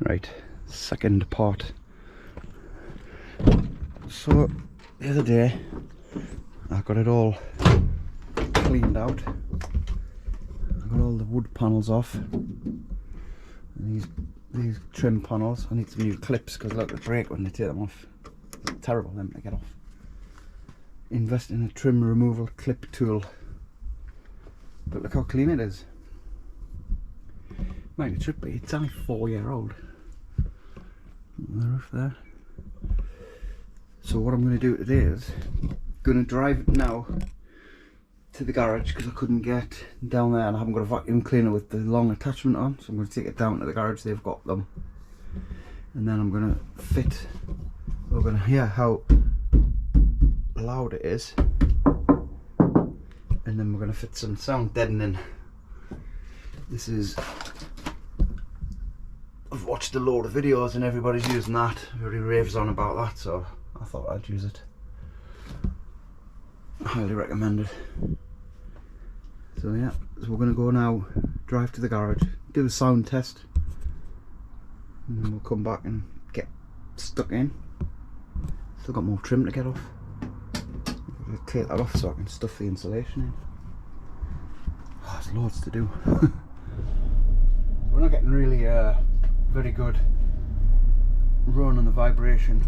Right, second part. So the other day I got it all cleaned out. I got all the wood panels off. And these trim panels, I need some new clips because look, they break when they take them off. It's terrible them to get off. Invest in a trim removal clip tool. But look how clean it is. Mind, it should be, it's only 4-year-old. On the roof there. So what I'm going to do today is going to drive it now to the garage because I couldn't get down there and I haven't got a vacuum cleaner with the long attachment on, so I'm going to take it down to the garage. They've got them, and then I'm going to fit. We're going to hear how loud it is, and then we're going to fit some sound deadening. This is, I've watched a load of videos and everybody's using that. Everybody raves on about that, so I thought I'd use it. Highly recommended. So yeah, so we're going to go now, drive to the garage, do a sound test, and then we'll come back and get stuck in. Still got more trim to get off. I'll take that off so I can stuff the insulation in. Oh, there's loads to do. We're not getting really very good run on the vibration.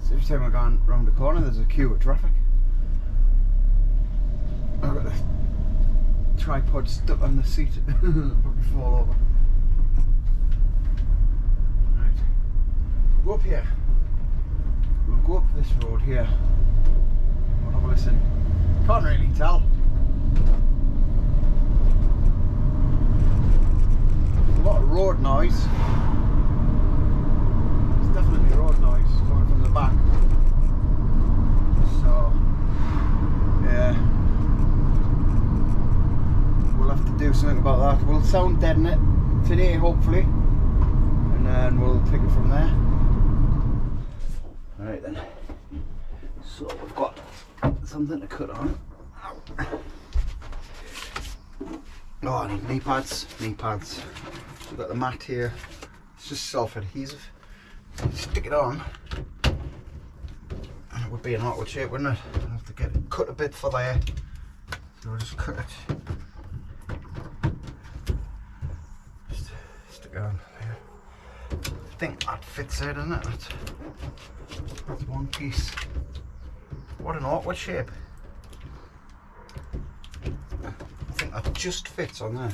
So every time we're going round the corner there's a queue of traffic. I've got the tripod stuck on the seat. Probably fall over. Right. We'll go up here. We'll go up this road here. We'll have a listen. Can't really tell. There's a lot of road noise. There's definitely road noise coming from the back. So, yeah. We'll have to do something about that. We'll sound deaden it today, hopefully, and then we'll take it from there. Alright then. So we've got something to cut on. Oh, I need knee pads. Knee pads. We've got the mat here. It's just self-adhesive. Stick it on, and it would be an awkward shape, wouldn't it? I'd have to get it cut a bit for there. So we'll just cut it. Just stick it on there. I think that fits there, doesn't it? That's one piece. What an awkward shape. I think that just fits on there.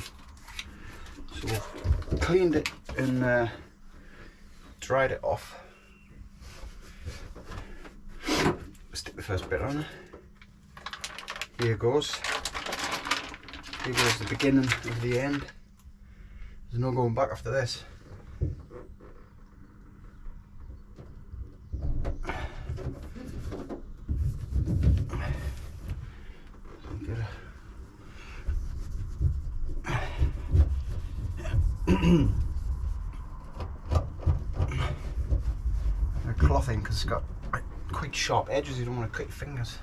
So we've cleaned it and dried it off. Stick the first bit on. Here goes. Here goes the beginning of the end. There's no going back after this. Clothing because it's got quite sharp edges. You don't want to cut your fingers.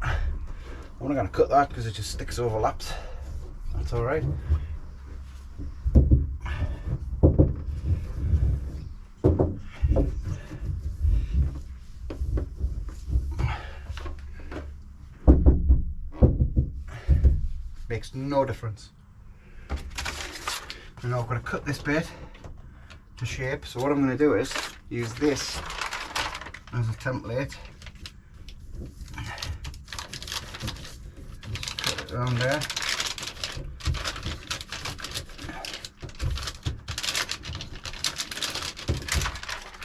I'm not going to cut that because it just sticks overlapped. That's all right. Makes no difference. And now I'm going to cut this bit to shape. So what I'm going to do is use this as a template. Just cut it around there.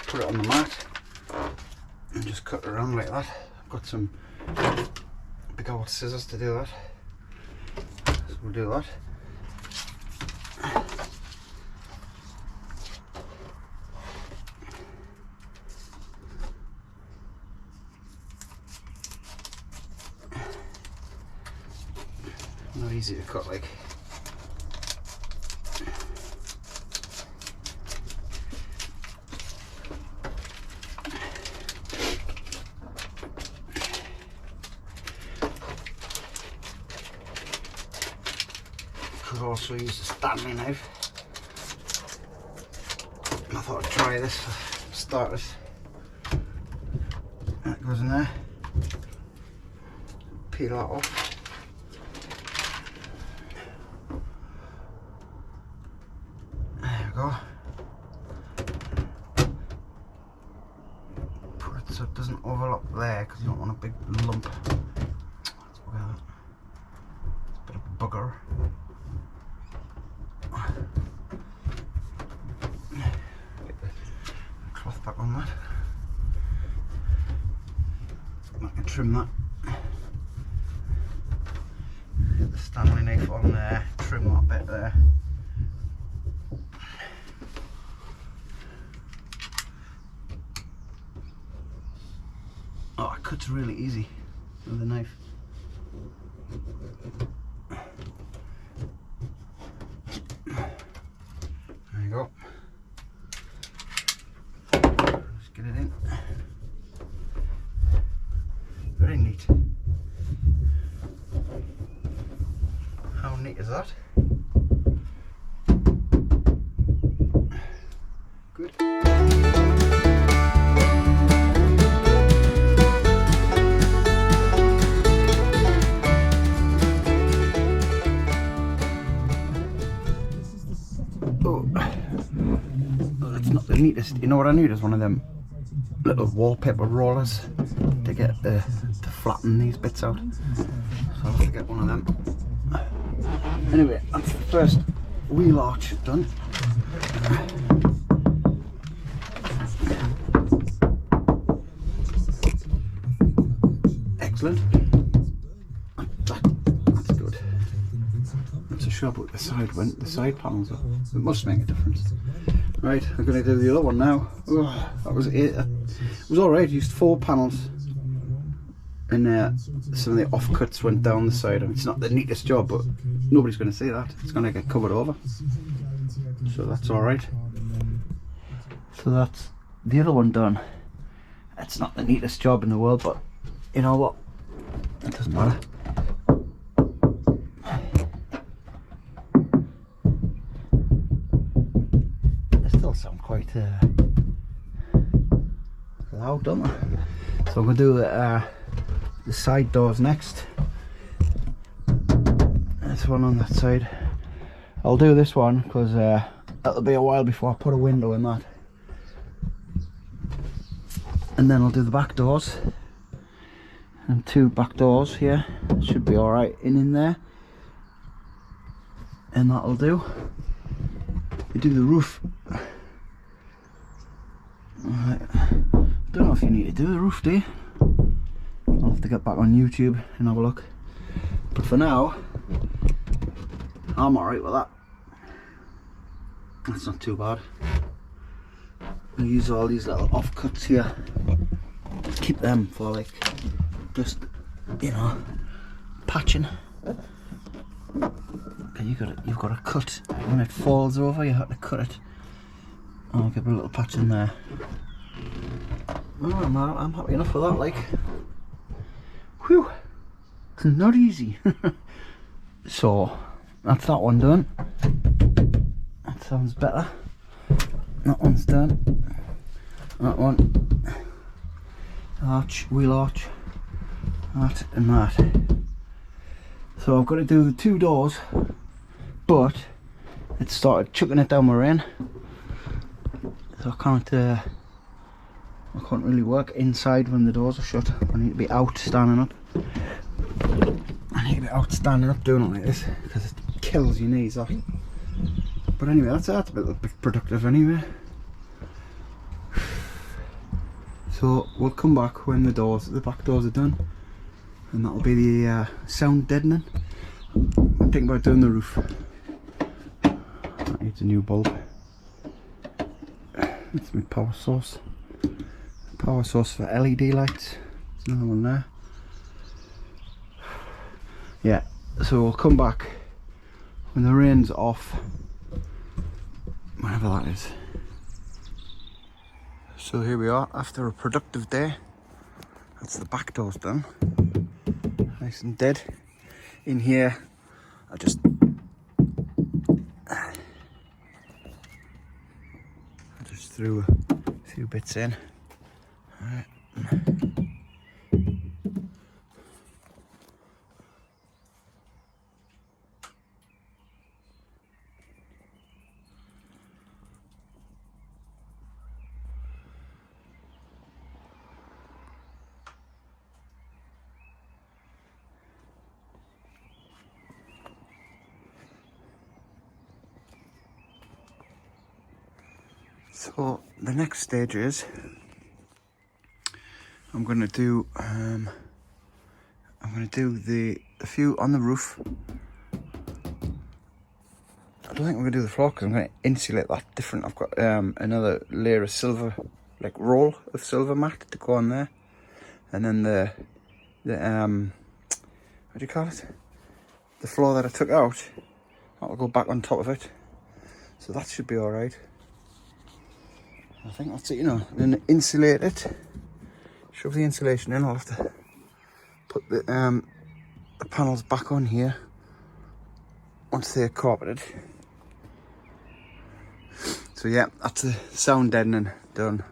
Put it on the mat and just cut it around like that. I've got some big old scissors to do that. So we'll do that. Not easy to cut, like. Could also use a Stanley knife. thought I'd try this for starters. That goes in there. Peel that off. There we go. Put it so it doesn't overlap there because you don't want a big lump. Let's look at that. It's a bit of bugger. Get the cloth back on that. I can trim that. Get the Stanley knife on there, trim that bit there. Oh, it cuts really easy with the knife. There you go. Just get it in. Very neat. How neat is that? Good. It's not the neatest. You know what I need is one of them little wallpaper rollers to get to flatten these bits out. So I'll have to get one of them. Anyway, that's the first wheel arch done. Excellent. That's good. It's a shop with the side panels up. It must make a difference. Right, I'm going to do the other one now. Oh, that was it. It was alright, used 4 panels. And some of the offcuts went down the side. I mean, it's not the neatest job, but nobody's going to see that. It's going to get covered over. So that's alright. So that's the other one done. It's not the neatest job in the world, but you know what? It doesn't matter. Sound quite loud, don't they? So I'm going to do the side doors next. This one on that side. I'll do this one because it'll be a while before I put a window in that. And then I'll do the back doors. And 2 back doors here. Should be alright in there. And that'll do. We do the roof. Right. Don't know if you need to do the roof, do you? I'll have to get back on YouTube and have a look. But for now, I'm alright with that. That's not too bad. I use all these little offcuts here. Keep them for like just, you know, patching. Okay, you've got to cut when it falls over. You have to cut it. I'll give it a little patch in there. Oh, I'm happy enough with that, like. Whew! It's not easy. So, that's that one done. That sounds better. That one's done. That one. Arch, wheel arch. That and that. So I've got to do the 2 doors, but it started chucking it down my rain. So I can't really work inside when the doors are shut. I need to be out standing up. I need to be out standing up doing it like this because it kills your knees off. But anyway, that's a bit productive anyway. So we'll come back when the back doors are done, and that'll be the sound deadening. I'm thinking about doing the roof. That needs a new bulb. That's my power source. Power source for LED lights. There's another one there. Yeah, so we'll come back when the rain's off, whenever that is. So here we are after a productive day. That's the back doors done. Nice and dead. In here, I just threw a few bits in. Alright. So the next stage is I'm gonna do the few on the roof. I don't think I'm gonna do the floor because I'm gonna insulate that different. I've got another layer of silver, like roll of silver mat to go on there, and then the what do you call it? The floor that I took out, that'll go back on top of it. So that should be all right. I think that's it, you know. And then insulate it. Shove the insulation in. I'll have to put the panels back on here once they're carpeted. So yeah, that's the sound deadening done.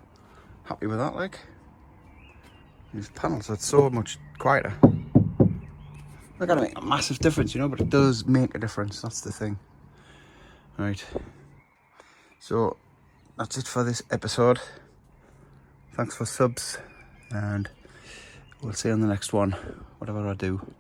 Happy with that, like. These panels are so much quieter. They're gonna make a massive difference, you know, but it does make a difference. That's the thing. Right. So that's it for this episode. Thanks for subs, and we'll see you on the next one, whatever I do.